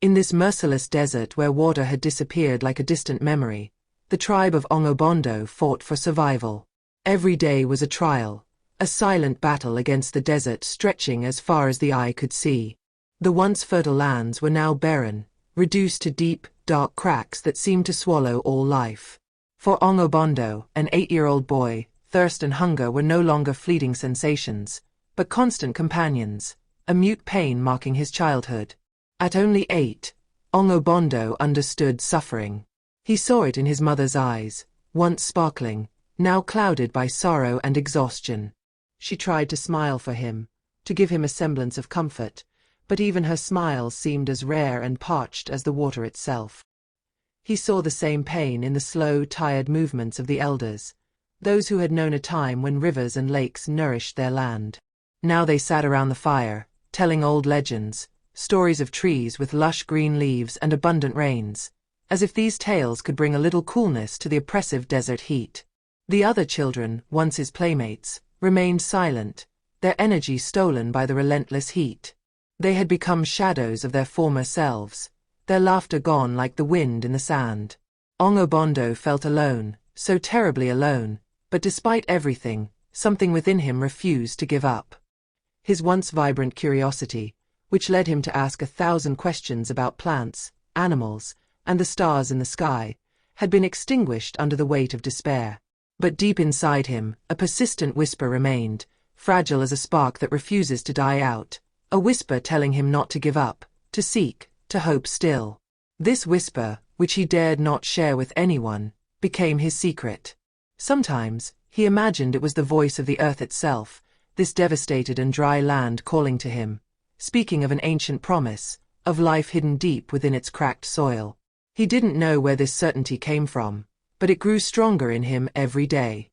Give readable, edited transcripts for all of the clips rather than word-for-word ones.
In this merciless desert where water had disappeared like a distant memory, the tribe of Ongobondo fought for survival. Every day was a trial, a silent battle against the desert stretching as far as the eye could see. The once fertile lands were now barren, reduced to deep, dark cracks that seemed to swallow all life. For Ongobondo, an 8-year-old boy, thirst and hunger were no longer fleeting sensations, but constant companions, a mute pain marking his childhood. At only 8, Ongobondo understood suffering. He saw it in his mother's eyes, once sparkling, now clouded by sorrow and exhaustion. She tried to smile for him, to give him a semblance of comfort, but even her smile seemed as rare and parched as the water itself. He saw the same pain in the slow, tired movements of the elders, those who had known a time when rivers and lakes nourished their land. Now they sat around the fire, telling old legends, stories of trees with lush green leaves and abundant rains, as if these tales could bring a little coolness to the oppressive desert heat. The other children, once his playmates, remained silent, their energy stolen by the relentless heat. They had become shadows of their former selves, their laughter gone like the wind in the sand. Ongobondo felt alone, so terribly alone, but despite everything, something within him refused to give up. His once vibrant curiosity, which led him to ask 1,000 questions about plants, animals, and the stars in the sky, had been extinguished under the weight of despair. But deep inside him, a persistent whisper remained, fragile as a spark that refuses to die out, a whisper telling him not to give up, to seek, to hope still. This whisper, which he dared not share with anyone, became his secret. Sometimes, he imagined it was the voice of the earth itself, this devastated and dry land calling to him, speaking of an ancient promise, of life hidden deep within its cracked soil. He didn't know where this certainty came from, but it grew stronger in him every day.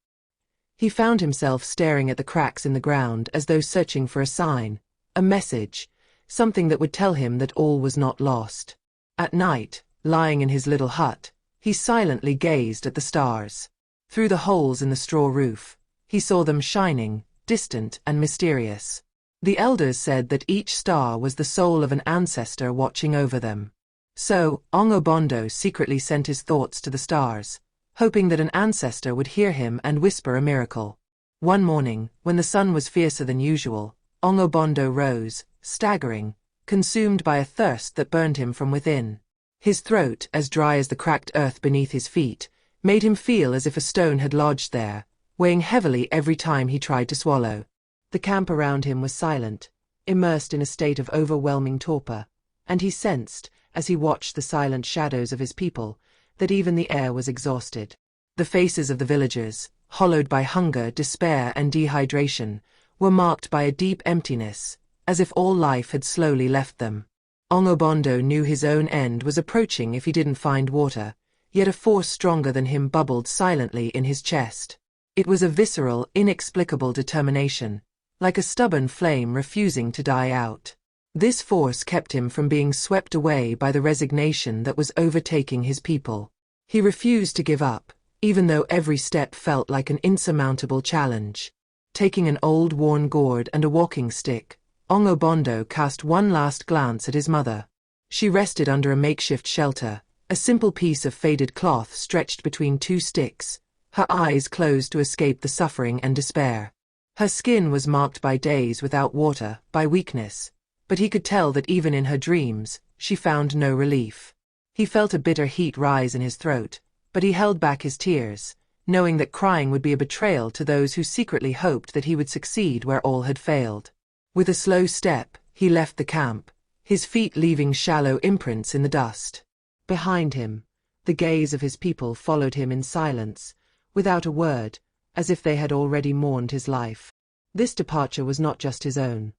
He found himself staring at the cracks in the ground as though searching for a sign, a message, something that would tell him that all was not lost. At night, lying in his little hut, he silently gazed at the stars. Through the holes in the straw roof, he saw them shining, distant and mysterious. The elders said that each star was the soul of an ancestor watching over them. So, Ongobondo secretly sent his thoughts to the stars, hoping that an ancestor would hear him and whisper a miracle. One morning, when the sun was fiercer than usual, Ongobondo rose, staggering, consumed by a thirst that burned him from within. His throat, as dry as the cracked earth beneath his feet, made him feel as if a stone had lodged there, weighing heavily every time he tried to swallow. The camp around him was silent, immersed in a state of overwhelming torpor, and he sensed, as he watched the silent shadows of his people, that even the air was exhausted. The faces of the villagers, hollowed by hunger, despair, and dehydration, were marked by a deep emptiness, as if all life had slowly left them. Ongobondo knew his own end was approaching if he didn't find water, yet a force stronger than him bubbled silently in his chest. It was a visceral, inexplicable determination, like a stubborn flame refusing to die out. This force kept him from being swept away by the resignation that was overtaking his people. He refused to give up, even though every step felt like an insurmountable challenge. Taking an old worn gourd and a walking stick, Ongobondo cast one last glance at his mother. She rested under a makeshift shelter, a simple piece of faded cloth stretched between 2 sticks, her eyes closed to escape the suffering and despair. Her skin was marked by days without water, by weakness, but he could tell that even in her dreams, she found no relief. He felt a bitter heat rise in his throat, but he held back his tears, knowing that crying would be a betrayal to those who secretly hoped that he would succeed where all had failed. With a slow step, he left the camp, his feet leaving shallow imprints in the dust. Behind him, the gaze of his people followed him in silence, without a word, as if they had already mourned his life. This departure was not just his own.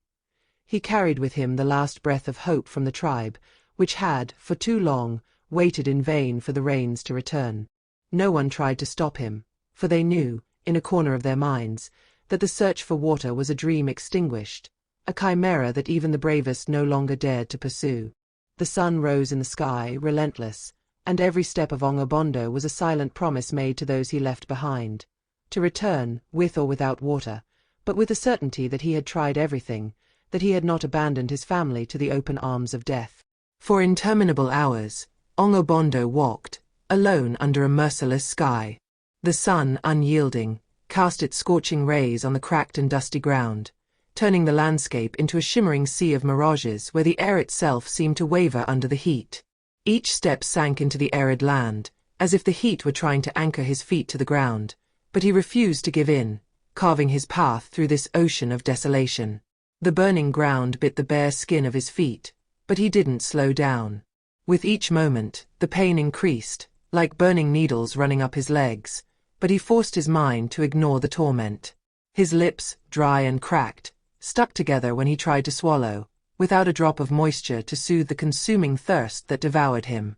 He carried with him the last breath of hope from the tribe, which had, for too long, waited in vain for the rains to return. No one tried to stop him, for they knew, in a corner of their minds, that the search for water was a dream extinguished, a chimera that even the bravest no longer dared to pursue. The sun rose in the sky, relentless, and every step of Ongobondo was a silent promise made to those he left behind, to return, with or without water, but with the certainty that he had tried everything, that he had not abandoned his family to the open arms of death. For interminable hours, Ongobondo walked, alone under a merciless sky. The sun, unyielding, cast its scorching rays on the cracked and dusty ground, turning the landscape into a shimmering sea of mirages where the air itself seemed to waver under the heat. Each step sank into the arid land, as if the heat were trying to anchor his feet to the ground, but he refused to give in, carving his path through this ocean of desolation. The burning ground bit the bare skin of his feet, but he didn't slow down. With each moment, the pain increased, like burning needles running up his legs, but he forced his mind to ignore the torment. His lips, dry and cracked, stuck together when he tried to swallow, without a drop of moisture to soothe the consuming thirst that devoured him.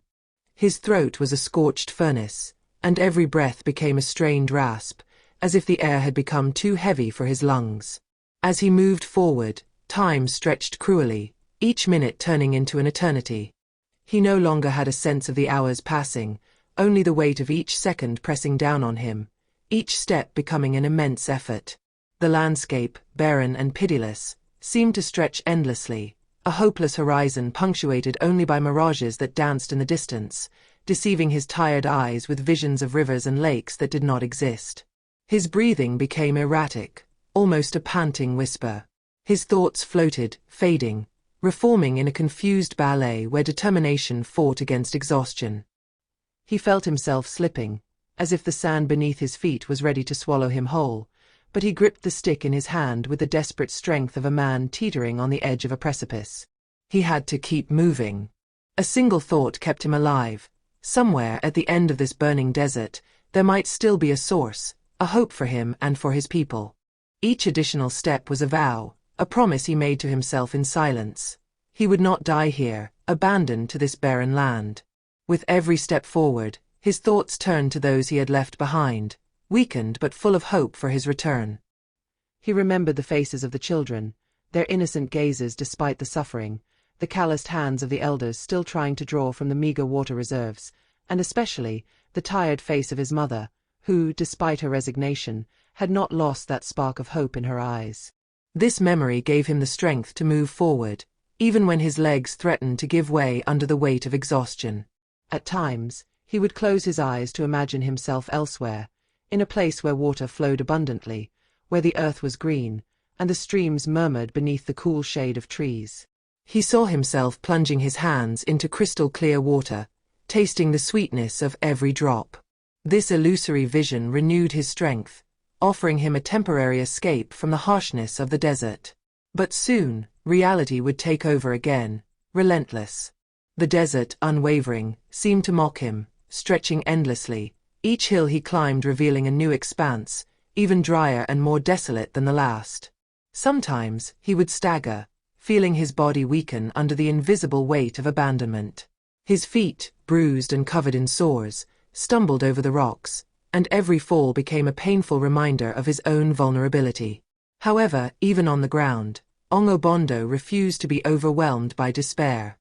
His throat was a scorched furnace, and every breath became a strained rasp, as if the air had become too heavy for his lungs. As he moved forward, time stretched cruelly, each minute turning into an eternity. He no longer had a sense of the hours passing, only the weight of each second pressing down on him, each step becoming an immense effort. The landscape, barren and pitiless, seemed to stretch endlessly, a hopeless horizon punctuated only by mirages that danced in the distance, deceiving his tired eyes with visions of rivers and lakes that did not exist. His breathing became erratic, almost a panting whisper. His thoughts floated, fading, reforming in a confused ballet where determination fought against exhaustion. He felt himself slipping, as if the sand beneath his feet was ready to swallow him whole, but he gripped the stick in his hand with the desperate strength of a man teetering on the edge of a precipice. He had to keep moving. A single thought kept him alive. Somewhere at the end of this burning desert, there might still be a source, a hope for him and for his people. Each additional step was a vow, a promise he made to himself in silence. He would not die here, abandoned to this barren land. With every step forward, his thoughts turned to those he had left behind, weakened but full of hope for his return. He remembered the faces of the children, their innocent gazes despite the suffering, the calloused hands of the elders still trying to draw from the meager water reserves, and especially the tired face of his mother, who, despite her resignation, had not lost that spark of hope in her eyes. This memory gave him the strength to move forward, even when his legs threatened to give way under the weight of exhaustion. At times, he would close his eyes to imagine himself elsewhere, in a place where water flowed abundantly, where the earth was green, and the streams murmured beneath the cool shade of trees. He saw himself plunging his hands into crystal-clear water, tasting the sweetness of every drop. This illusory vision renewed his strength, offering him a temporary escape from the harshness of the desert. But soon, reality would take over again, relentless. The desert, unwavering, seemed to mock him, stretching endlessly, each hill he climbed revealing a new expanse, even drier and more desolate than the last. Sometimes, he would stagger, feeling his body weaken under the invisible weight of abandonment. His feet, bruised and covered in sores, stumbled over the rocks, and every fall became a painful reminder of his own vulnerability. However, even on the ground, Ongobondo refused to be overwhelmed by despair.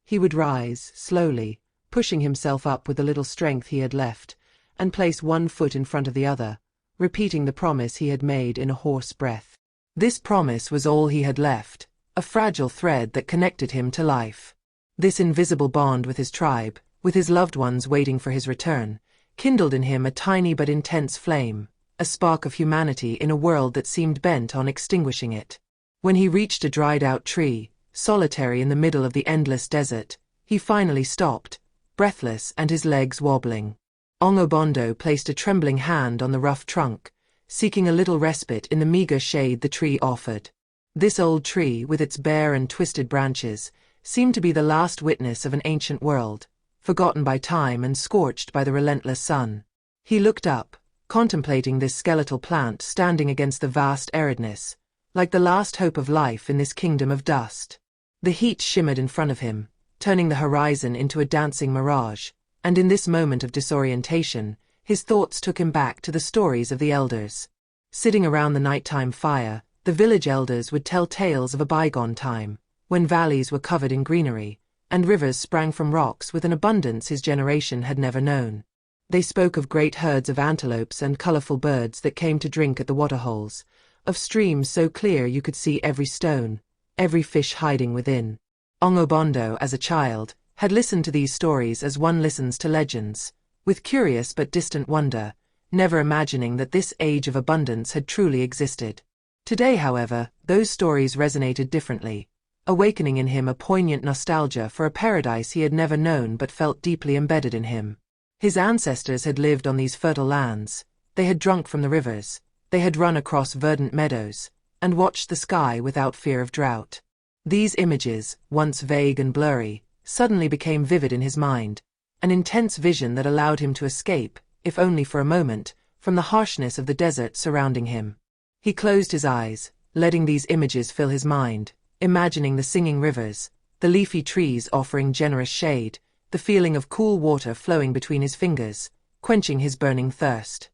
He would rise, slowly, pushing himself up with the little strength he had left, and place one foot in front of the other, repeating the promise he had made in a hoarse breath. This promise was all he had left, a fragile thread that connected him to life. This invisible bond with his tribe, with his loved ones waiting for his return, kindled in him a tiny but intense flame, a spark of humanity in a world that seemed bent on extinguishing it. When he reached a dried-out tree, solitary in the middle of the endless desert, he finally stopped, breathless and his legs wobbling. Ongobondo placed a trembling hand on the rough trunk, seeking a little respite in the meager shade the tree offered. This old tree, with its bare and twisted branches, seemed to be the last witness of an ancient world, forgotten by time and scorched by the relentless sun. He looked up, contemplating this skeletal plant standing against the vast aridness, like the last hope of life in this kingdom of dust. The heat shimmered in front of him, turning the horizon into a dancing mirage, and in this moment of disorientation, his thoughts took him back to the stories of the elders. Sitting around the nighttime fire, the village elders would tell tales of a bygone time, when valleys were covered in greenery, and rivers sprang from rocks with an abundance his generation had never known. They spoke of great herds of antelopes and colorful birds that came to drink at the waterholes, of streams so clear you could see every stone, every fish hiding within. Ongobondo, as a child, had listened to these stories as one listens to legends, with curious but distant wonder, never imagining that this age of abundance had truly existed. Today, however, those stories resonated differently, awakening in him a poignant nostalgia for a paradise he had never known but felt deeply embedded in him. His ancestors had lived on these fertile lands, they had drunk from the rivers, they had run across verdant meadows, and watched the sky without fear of drought. These images, once vague and blurry, suddenly became vivid in his mind, an intense vision that allowed him to escape, if only for a moment, from the harshness of the desert surrounding him. He closed his eyes, letting these images fill his mind, imagining the singing rivers, the leafy trees offering generous shade, the feeling of cool water flowing between his fingers, quenching his burning thirst.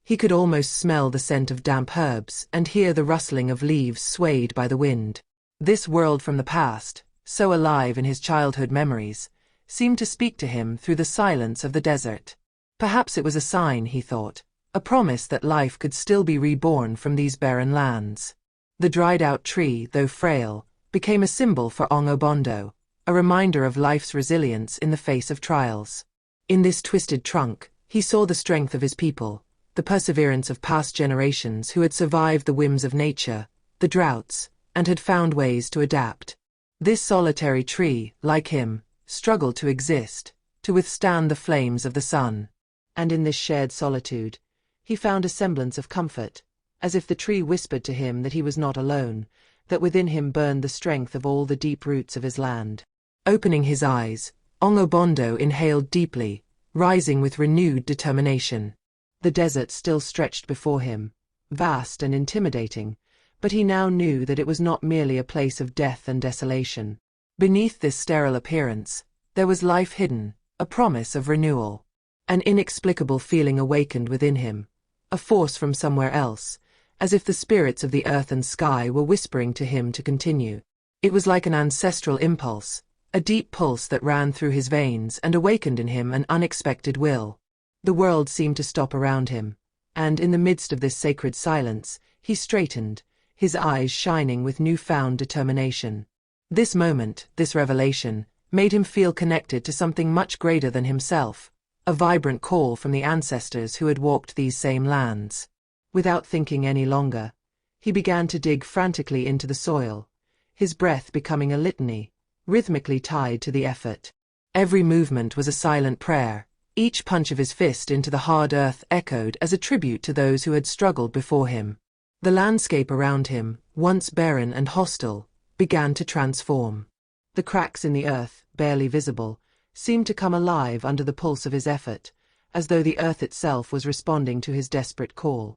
He could almost smell the scent of damp herbs and hear the rustling of leaves swayed by the wind. This world from the past, so alive in his childhood memories, seemed to speak to him through the silence of the desert. Perhaps it was a sign, he thought, a promise that life could still be reborn from these barren lands. The dried-out tree, though frail, became a symbol for Ongobondo, a reminder of life's resilience in the face of trials. In this twisted trunk, he saw the strength of his people, the perseverance of past generations who had survived the whims of nature, the droughts, and had found ways to adapt. This solitary tree, like him, struggled to exist, to withstand the flames of the sun. And in this shared solitude, he found a semblance of comfort, as if the tree whispered to him that he was not alone, that within him burned the strength of all the deep roots of his land. Opening his eyes, Ongobondo inhaled deeply, rising with renewed determination. The desert still stretched before him, vast and intimidating, but he now knew that it was not merely a place of death and desolation. Beneath this sterile appearance, there was life hidden, a promise of renewal. An inexplicable feeling awakened within him, a force from somewhere else, as if the spirits of the earth and sky were whispering to him to continue. It was like an ancestral impulse, a deep pulse that ran through his veins and awakened in him an unexpected will. The world seemed to stop around him, and in the midst of this sacred silence, he straightened, his eyes shining with newfound determination. This moment, this revelation, made him feel connected to something much greater than himself, a vibrant call from the ancestors who had walked these same lands. Without thinking any longer, he began to dig frantically into the soil, his breath becoming a litany, rhythmically tied to the effort. Every movement was a silent prayer, each punch of his fist into the hard earth echoed as a tribute to those who had struggled before him. The landscape around him, once barren and hostile, began to transform. The cracks in the earth, barely visible, seemed to come alive under the pulse of his effort, as though the earth itself was responding to his desperate call.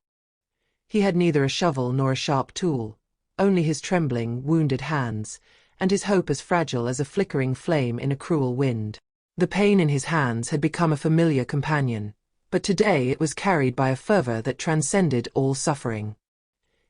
He had neither a shovel nor a sharp tool, only his trembling, wounded hands, and his hope as fragile as a flickering flame in a cruel wind. The pain in his hands had become a familiar companion, but today it was carried by a fervor that transcended all suffering.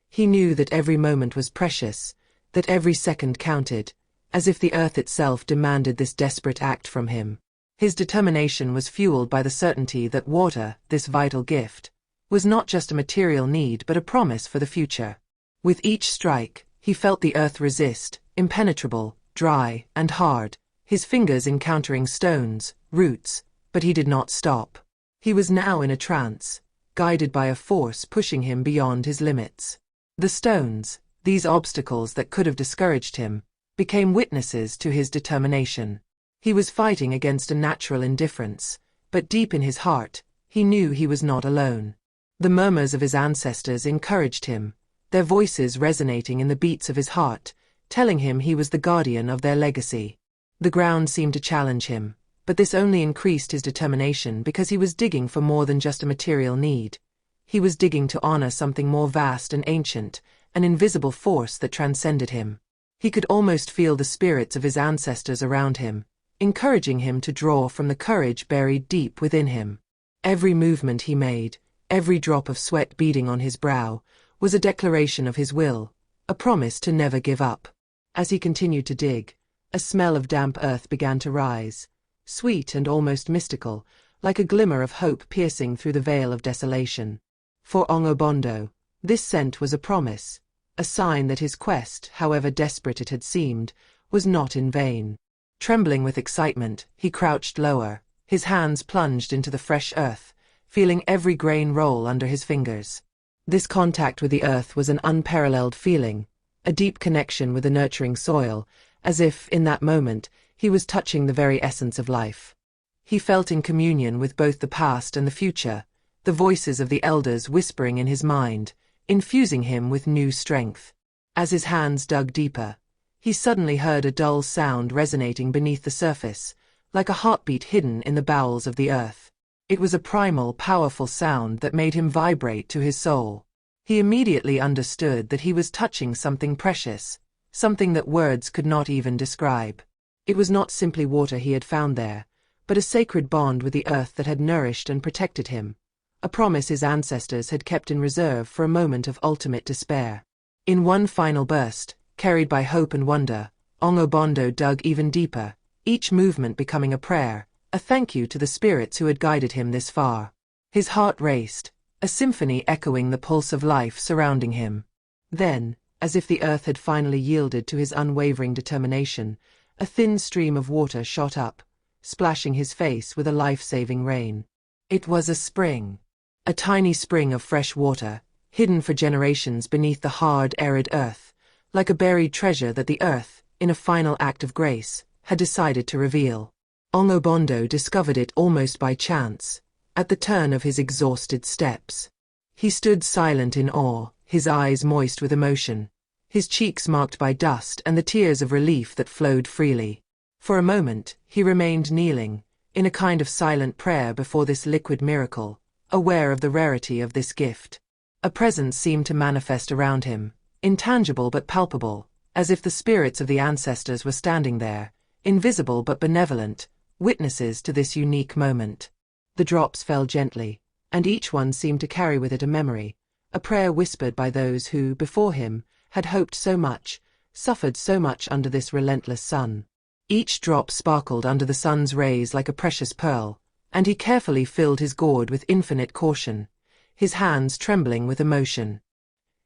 He knew that every moment was precious, that every second counted, as if the earth itself demanded this desperate act from him. His determination was fueled by the certainty that water, this vital gift, was not just a material need but a promise for the future. With each strike, he felt the earth resist, impenetrable, dry, and hard, his fingers encountering stones, roots, but he did not stop. He was now in a trance, guided by a force pushing him beyond his limits. The stones, these obstacles that could have discouraged him, became witnesses to his determination. He was fighting against a natural indifference, but deep in his heart, he knew he was not alone. The murmurs of his ancestors encouraged him, their voices resonating in the beats of his heart, telling him he was the guardian of their legacy. The ground seemed to challenge him, but this only increased his determination because he was digging for more than just a material need. He was digging to honor something more vast and ancient, an invisible force that transcended him. He could almost feel the spirits of his ancestors around him, encouraging him to draw from the courage buried deep within him. Every movement he made, every drop of sweat beading on his brow, was a declaration of his will, a promise to never give up. As he continued to dig, a smell of damp earth began to rise, sweet and almost mystical, like a glimmer of hope piercing through the veil of desolation. For Ongobondo, this scent was a promise, a sign that his quest, however desperate it had seemed, was not in vain. Trembling with excitement, he crouched lower, his hands plunged into the fresh earth, feeling every grain roll under his fingers. This contact with the earth was an unparalleled feeling, a deep connection with the nurturing soil, as if, in that moment, he was touching the very essence of life. He felt in communion with both the past and the future, the voices of the elders whispering in his mind, infusing him with new strength. As his hands dug deeper, he suddenly heard a dull sound resonating beneath the surface, like a heartbeat hidden in the bowels of the earth. It was a primal, powerful sound that made him vibrate to his soul. He immediately understood that he was touching something precious, something that words could not even describe. It was not simply water he had found there, but a sacred bond with the earth that had nourished and protected him, a promise his ancestors had kept in reserve for a moment of ultimate despair. In one final burst, carried by hope and wonder, Ongobondo dug even deeper, each movement becoming a prayer, a thank you to the spirits who had guided him this far. His heart raced, a symphony echoing the pulse of life surrounding him. Then, as if the earth had finally yielded to his unwavering determination, a thin stream of water shot up, splashing his face with a life-saving rain. It was a spring. A tiny spring of fresh water, hidden for generations beneath the hard, arid earth, like a buried treasure that the earth, in a final act of grace, had decided to reveal. Ongobondo discovered it almost by chance, at the turn of his exhausted steps. He stood silent in awe, his eyes moist with emotion, his cheeks marked by dust and the tears of relief that flowed freely. For a moment, he remained kneeling, in a kind of silent prayer before this liquid miracle, aware of the rarity of this gift. A presence seemed to manifest around him, intangible but palpable, as if the spirits of the ancestors were standing there, invisible but benevolent, witnesses to this unique moment. The drops fell gently, and each one seemed to carry with it a memory, a prayer whispered by those who, before him, had hoped so much, suffered so much under this relentless sun. Each drop sparkled under the sun's rays like a precious pearl, and he carefully filled his gourd with infinite caution, his hands trembling with emotion.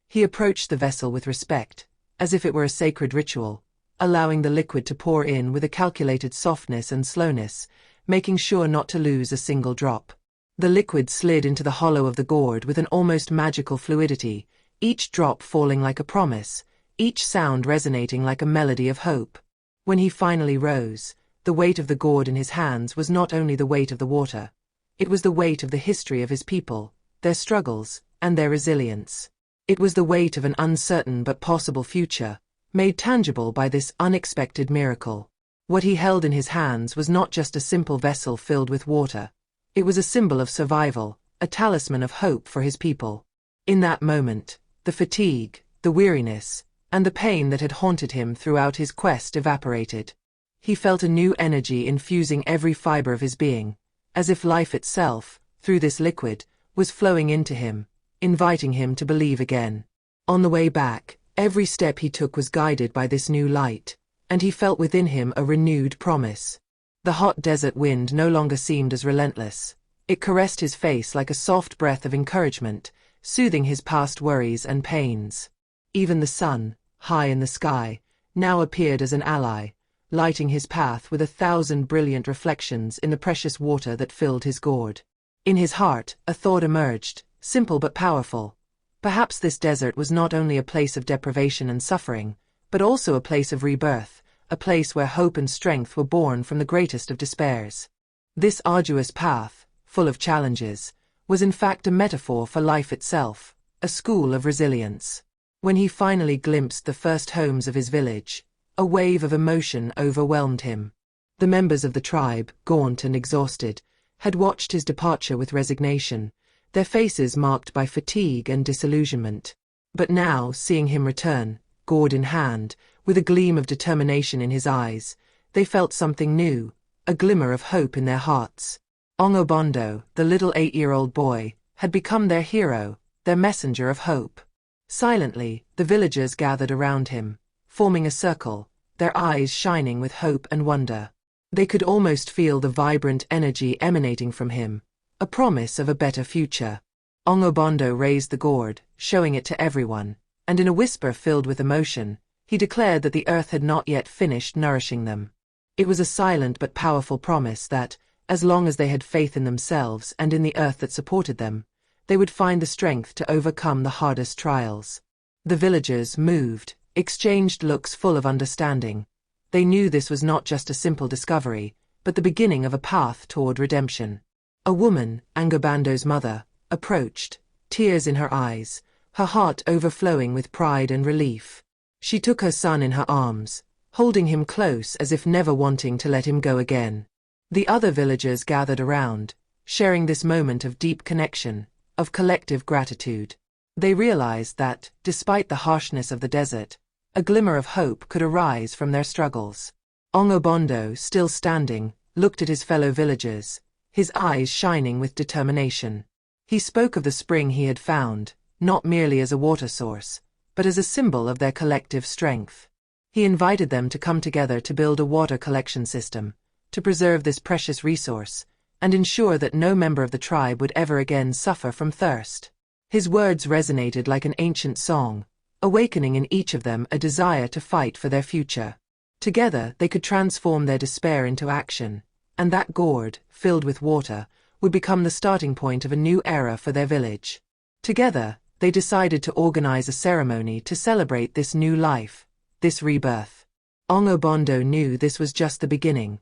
He approached the vessel with respect, as if it were a sacred ritual, allowing the liquid to pour in with a calculated softness and slowness, making sure not to lose a single drop. The liquid slid into the hollow of the gourd with an almost magical fluidity, each drop falling like a promise, each sound resonating like a melody of hope. When he finally rose, the weight of the gourd in his hands was not only the weight of the water, it was the weight of the history of his people, their struggles, and their resilience. It was the weight of an uncertain but possible future, made tangible by this unexpected miracle. What he held in his hands was not just a simple vessel filled with water. It was a symbol of survival, a talisman of hope for his people. In that moment, the fatigue, the weariness, and the pain that had haunted him throughout his quest evaporated. He felt a new energy infusing every fiber of his being, as if life itself, through this liquid, was flowing into him, inviting him to believe again. On the way back, every step he took was guided by this new light, and he felt within him a renewed promise. The hot desert wind no longer seemed as relentless. It caressed his face like a soft breath of encouragement, soothing his past worries and pains. Even the sun, high in the sky, now appeared as an ally, lighting his path with 1,000 brilliant reflections in the precious water that filled his gourd. In his heart, a thought emerged, simple but powerful. Perhaps this desert was not only a place of deprivation and suffering, but also a place of rebirth, a place where hope and strength were born from the greatest of despairs. This arduous path, full of challenges, was in fact a metaphor for life itself, a school of resilience. When he finally glimpsed the first homes of his village, a wave of emotion overwhelmed him. The members of the tribe, gaunt and exhausted, had watched his departure with resignation, their faces marked by fatigue and disillusionment. But now, seeing him return, gourd in hand, with a gleam of determination in his eyes, they felt something new, a glimmer of hope in their hearts. Ongobondo, the little 8-year-old boy, had become their hero, their messenger of hope. Silently, the villagers gathered around him, forming a circle, their eyes shining with hope and wonder. They could almost feel the vibrant energy emanating from him, a promise of a better future. Ongobondo raised the gourd, showing it to everyone, and in a whisper filled with emotion, He declared that the earth had not yet finished nourishing them. It was a silent but powerful promise that, as long as they had faith in themselves and in the earth that supported them, they would find the strength to overcome the hardest trials. The villagers, moved, exchanged looks full of understanding. They knew this was not just a simple discovery, but the beginning of a path toward redemption. A woman, Angobando's mother, approached, tears in her eyes, her heart overflowing with pride and relief. She took her son in her arms, holding him close as if never wanting to let him go again. The other villagers gathered around, sharing this moment of deep connection, of collective gratitude. They realized that, despite the harshness of the desert, a glimmer of hope could arise from their struggles. Ongobondo, still standing, looked at his fellow villagers, his eyes shining with determination. He spoke of the spring he had found, not merely as a water source, but as a symbol of their collective strength. He invited them to come together to build a water collection system, to preserve this precious resource, and ensure that no member of the tribe would ever again suffer from thirst. His words resonated like an ancient song, awakening in each of them a desire to fight for their future. Together they could transform their despair into action, and that gourd, filled with water, would become the starting point of a new era for their village. Together, they decided to organize a ceremony to celebrate this new life, this rebirth. Ongobondo knew this was just the beginning.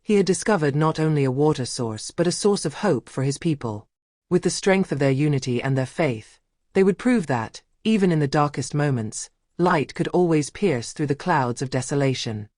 He had discovered not only a water source but a source of hope for his people. With the strength of their unity and their faith, they would prove that, even in the darkest moments, light could always pierce through the clouds of desolation.